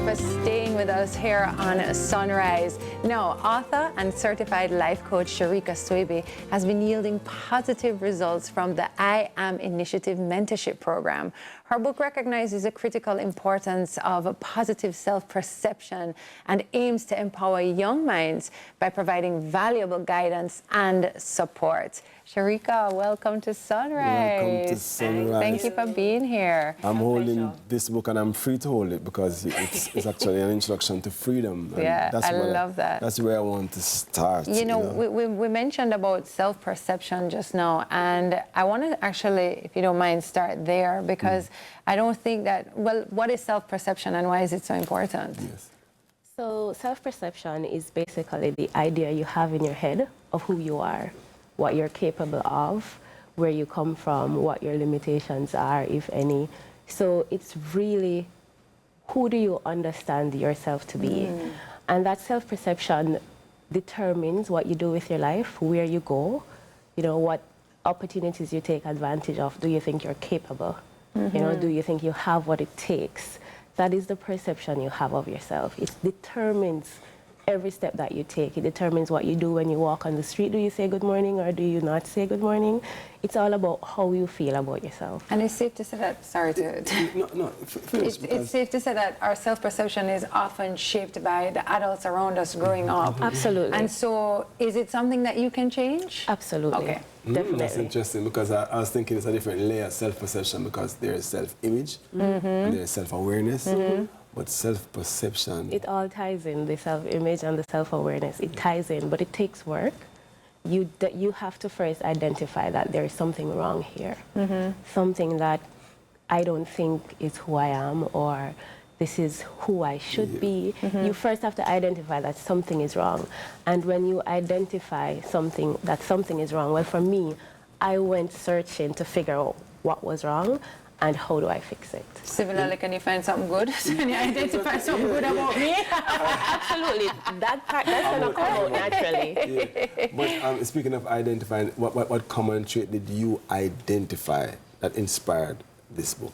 for staying with us here on Sunrise. Now, author and certified life coach Sharika Swebe has been yielding positive results from the I Am Initiative mentorship program. Her book recognizes the critical importance of positive self-perception and aims to empower young minds by providing valuable guidance and support. Sharika, welcome to Sunrise. Welcome to Sunrise. Thank you for being here. I'm holding this book and I'm free to hold it because it's actually an introduction to freedom. And yeah, I love that. That's where I want to start. You know, we mentioned about self-perception just now, and I want to actually, if you don't mind, start there because I don't think that, well, what is self-perception and why is it so important? Yes. So self-perception is basically the idea you have in your head of who you are, what you're capable of, where you come from, what your limitations are, if any. So it's really, who do you understand yourself to be? And that self-perception determines what you do with your life, where you go, you know, what opportunities you take advantage of. Do you think you're capable? You know, do you think you have what it takes? That is the perception you have of yourself. It determines every step that you take. It determines what you do when you walk on the street. Do you say good morning or do you not say good morning? It's all about how you feel about yourself. And it's safe to say that, sorry to... It's safe to say that our self-perception is often shaped by the adults around us growing up. Absolutely. And so, is it something that you can change? Absolutely. Okay. Definitely. That's interesting because I was thinking it's a different layer of self-perception because there is self-image and there is self-awareness. But self-perception... It all ties in, the self-image and the self-awareness. It ties in, but it takes work. You have to first identify that there is something wrong here. Something that I don't think is who I am or this is who I should be. You first have to identify that something is wrong. And when you identify that something is wrong, well, for me, I went searching to figure out what was wrong and how do I fix it. Similarly, can you find something good? Can you identify something good about me? Absolutely. That's going to come out naturally. Yeah. But speaking of identifying, what common trait did you identify that inspired this book?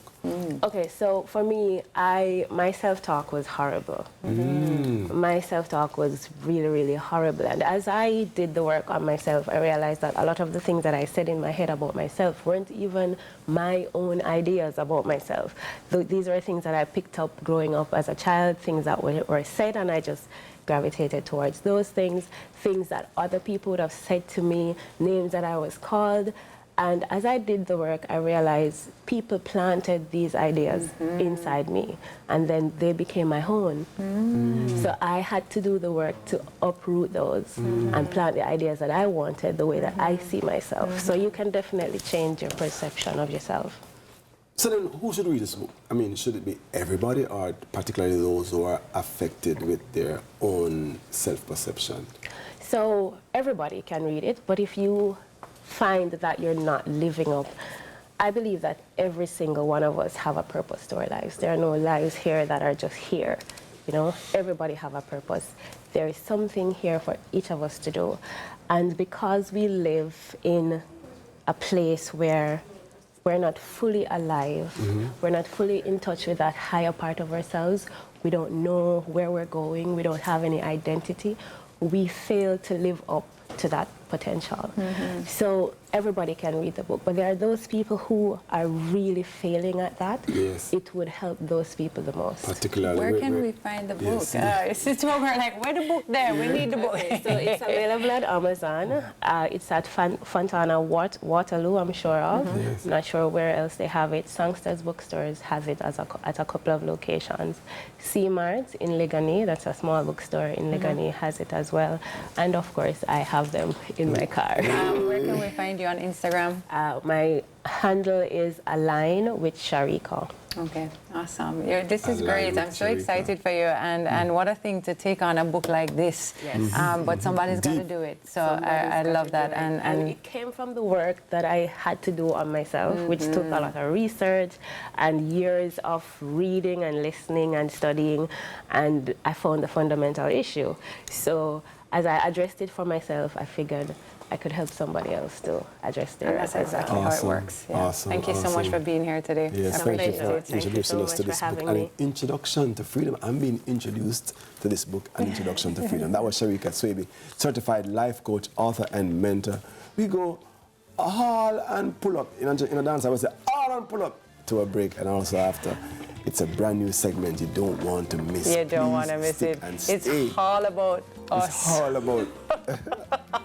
Okay, so for me, my self-talk was horrible. My self-talk was really, really horrible. And as I did the work on myself, I realized that a lot of the things that I said in my head about myself weren't even my own ideas about myself. These are things that I picked up growing up as a child, things that were said, and I just gravitated towards those things that other people would have said to me, names that I was called. And as I did the work, I realized people planted these ideas inside me, and then they became my own. So I had to do the work to uproot those and plant the ideas that I wanted, the way that I see myself. So you can definitely change your perception of yourself. So then, who should read this book? I mean, should it be everybody or particularly those who are affected with their own self-perception? So everybody can read it, but if you find that you're not living up, I believe that every single one of us have a purpose to our lives. There are no lives here that are just here. You know, everybody have a purpose. There is something here for each of us to do. And because we live in a place where we're not fully alive, we're not fully in touch with that higher part of ourselves, we don't know where we're going, we don't have any identity, we fail to live up to that potential. So everybody can read the book, but there are those people who are really failing at that. Yes. It would help those people the most. Particularly. Where can we find the book? Yes. It's what we're like, where the book there? We need the book. So it's available at Amazon. It's at Fontana Waterloo, I'm sure of. I'm not sure where else they have it. Songsters Bookstores has it at a couple of locations. C-Mart in Ligani, that's a small bookstore in Ligani, has it as well. And of course, I have them in my car. Where can we find you on Instagram? My handle is Align with Sharika. Okay, awesome. This is great. I'm so excited for you, and what a thing to take on a book like this. Yes. But somebody's got to do it. So I love that. And it came from the work that I had to do on myself, which took a lot of research and years of reading and listening and studying, and I found the fundamental issue. So as I addressed it for myself, I figured I could help somebody else to address their And that's exactly how it works. Yeah. Awesome, Thank you so much for being here today. Yes, I thank you appreciate for it. introducing so us to much this for book. having An me. introduction to freedom. I'm being introduced to this book, An Introduction to Freedom. That was Sharika Swaby, certified life coach, author, and mentor. We go all and pull up. In a dance, I would say all and pull up to a break, and also after. It's a brand new segment you don't want to miss. You don't want to Please miss stick it. and It's stay. all about us. It's all about.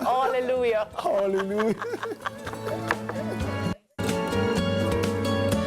Hallelujah. Hallelujah.